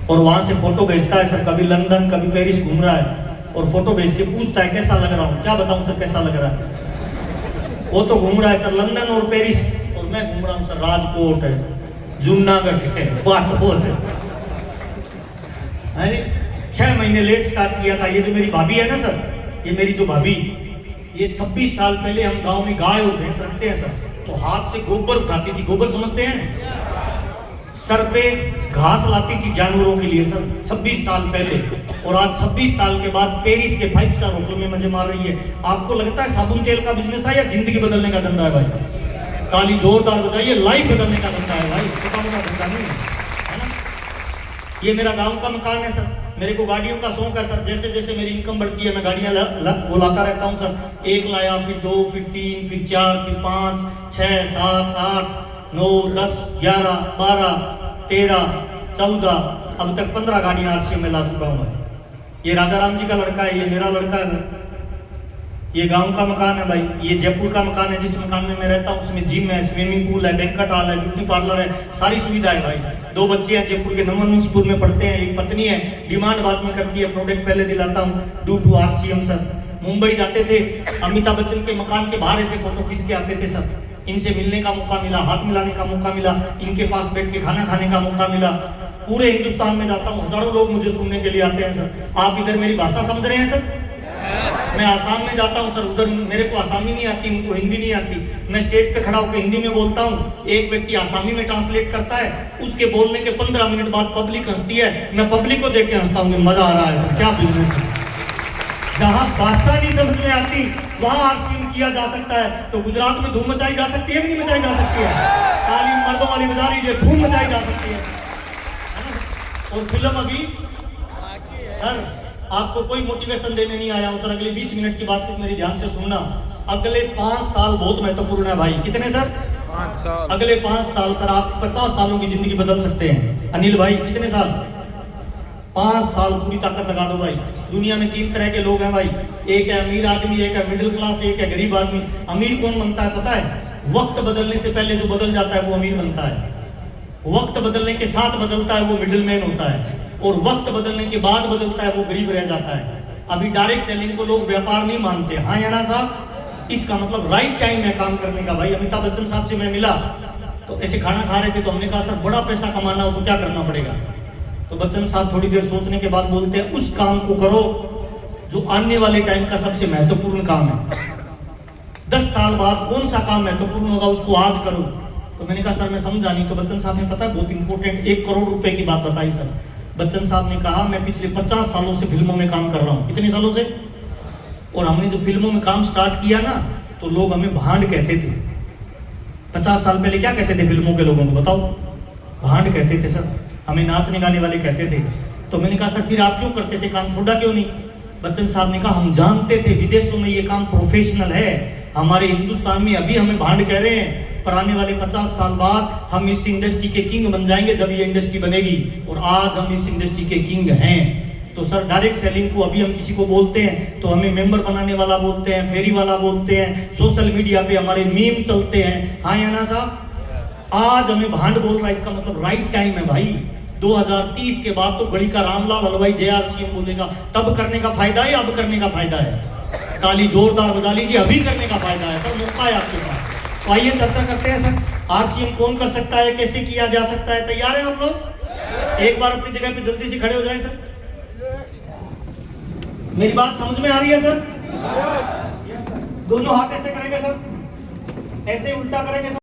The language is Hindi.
और वहां से फोटो भेजता है सर, कभी लंदन कभी पेरिस घूम रहा है, और फोटो भेज के पूछता है कैसा लग रहा हूँ। क्या बताऊं सर कैसा लग रहा है? वो तो घूम रहा है सर लंदन और पेरिस, और मैं घूम रहा हूँ सर राजकोट है, जूनागढ़ है, बाटोद है। 6 महीने लेट स्टार्ट किया था। ये जो मेरी भाभी है ना सर, ये मेरी जो भाभी, ये 26 साल पहले हम गांव में गाय और भैंस रखते हैं सर, तो हाथ से गोबर उठाती थी। गोबर समझते हैं? सर पे घास लाती थी जानवरों के लिए सर, 26 साल पहले। और आज 26 साल के बाद पेरिस के 5 स्टार होटल में मजे मार रही है। आपको लगता है साबुन तेल का बिजनेस है या जिंदगी बदलने का धंधा है भाई? ताली जोरदार बजाइए, लाइफ बदलने का धंधा है भाई, छोटा मोटा धंधा नहीं है ना। ये मेरा गांव का मकान है सर। मेरे को गाड़ियों का शौक है सर। जैसे जैसे मेरी इनकम बढ़ती है मैं गाड़ियां वो लाता रहता हूँ सर। 1 लाया, फिर 2, फिर 3, फिर 4, फिर 5, 6, 7, 8, 9, 10, 11, 12, 13, 14, अब तक 15 गाड़ियां आरसीएम में ला चुका हूं मैं। ये राजा राम जी का लड़का है, ये मेरा लड़का है। ये गांव का मकान है भाई। ये जयपुर का मकान है, जिस मकान में मैं रहता हूँ उसमें जिम है, स्विमिंग पूल है, बैंक्वेट हॉल है, ब्यूटी पार्लर है, सारी सुविधा है भाई। 2 बच्चे हैं, जयपुर के नमन स्कूल में पढ़ते हैं। एक पत्नी है, डिमांड बाद में करती है, प्रोडक्ट पहले दिलाता हूँ due to RCM sir. Mumbai जाते थे, अमिताभ बच्चन के मकान के बाहर ऐसे फोटो खींच के आते थे सर। इनसे मिलने का मौका मिला, हाथ मिलाने का मौका मिला, इनके पास बैठ के खाना खाने का मौका मिला। पूरे हिंदुस्तान में जाता हूँ, हजारों लोग मुझे सुनने के लिए आते हैं सर। आप इधर मेरी भाषा समझ रहे हैं सर? मैं आसाम में जाता हूँ सर, उधर मेरे को आसामी नहीं आती, उनको हिंदी नहीं आती। मैं स्टेज पे खड़ा होकर हिंदी में बोलता हूँ, एक व्यक्ति आसामी में ट्रांसलेट करता है, उसके बोलने के 15 मिनट बाद पब्लिक हंसती है। मैं पब्लिक को देख के हंसता हूँ, मजा आ रहा है सर, क्या बिजनेस है। जहाँ भाषा नहीं समझ में आती वहाँ आरसीएम किया जा सकता है, तो गुजरात में धूम मचाई जा सकती है कि नहीं मचाई जा सकती है? ताली मर्दों वाली बजा लीजिए, धूम मचाई जा सकती है ना? और फिल्म अभी सर आपको कोई मोटिवेशन देने नहीं आया हूं सर। अगले 20 मिनट की बात सिर्फ मेरी ध्यान से सुनना। अगले 5 साल बहुत महत्वपूर्ण है भाई। कितने सर? 5 साल। अगले 5 साल सर आप 50 सालों की जिंदगी बदल सकते हैं। अनिल भाई कितने साल? 5 साल पूरी ताकत लगा दो भाई। दुनिया में 3 तरह के लोग हैं भाई, एक है अमीर आदमी, एक है मिडिल क्लास, एक है गरीब आदमी। अमीर कौन बनता है पता है? वक्त बदलने से पहले जो बदल जाता है वो अमीर बनता है। वक्त बदलने के साथ बदलता है वो मिडिल मैन होता है, और वक्त बदलने के बाद बदलता है वो गरीब रह जाता है। अभी डायरेक्ट सेलिंग को लोग व्यापार नहीं मानते, हाँ या ना साहब? इसका मतलब राइट टाइम है काम करने का भाई। अमिताभ बच्चन साहब से मैं मिला तो ऐसे खाना खा रहे थे, तो हमने कहा सर बड़ा पैसा कमाना हो तो क्या करना पड़ेगा? तो बच्चन साहब थोड़ी देर सोचने के बाद बोलते हैं, उस काम को करो जो आने वाले टाइम का सबसे महत्वपूर्ण काम है। 10 साल बाद कौन सा काम महत्वपूर्ण होगा उसको आज करो। तो मैंने कहा सर मैं समझा नहीं। तो बच्चन साहब ने पता बहुत इंपॉर्टेंट 1 करोड़ रुपए की बात बताई सर। बच्चन साहब ने कहा मैं पिछले 50 सालों से फिल्मों में काम कर रहा हूँ। कितने सालों से? और हमने जब फिल्मों में काम स्टार्ट किया ना तो लोग हमें भांड कहते थे। 50 साल पहले क्या कहते थे फिल्मों के लोगों को बताओ? भांड कहते थे सर। हमें नाचने गाने वाले कहते थे। तो मैंने कहा सर फिर आप क्यों करते थे काम, छोड़ा क्यों नहीं? बच्चन साहब ने कहा हम जानते थे विदेशों में ये काम प्रोफेशनल है, हमारे हिंदुस्तान में अभी हमें भांड कह रहे हैं, पर आने वाले 50 साल बाद हम इस इंडस्ट्री के किंग बन जाएंगे जब ये इंडस्ट्री बनेगी। और आज हम इस इंडस्ट्री के किंग हैं। तो सर डायरेक्ट सेलिंग को अभी हम किसी को बोलते हैं तो हमें मेंबर बनाने वाला बोलते हैं, फेरी वाला बोलते हैं, सोशल मीडिया पे हमारे मीम चलते हैं, हाँ या ना साहब? आज हमें भांड बोल रहा है, इसका मतलब राइट टाइम है भाई। 2030 के बाद तो गड़ी का रामलाल हलवाई जेआरसीएम बोलेगा, तब करने का फायदा है, अब करने का फायदा है? ताली जोरदार बजा लीजिए, अभी करने का फायदा है सर, मौका है आपके पास। तो आइए चर्चा करते हैं सर, आरसीएम कौन कर सकता है, कैसे किया जा सकता है। तैयार हैं आप लोग? एक बार अपनी जगह पे जल्दी से खड़े हो जाए सर। मेरी बात समझ में आ रही है सर? दोनों हाथ ऐसे करेंगे सर, ऐसे उल्टा करेंगे सर।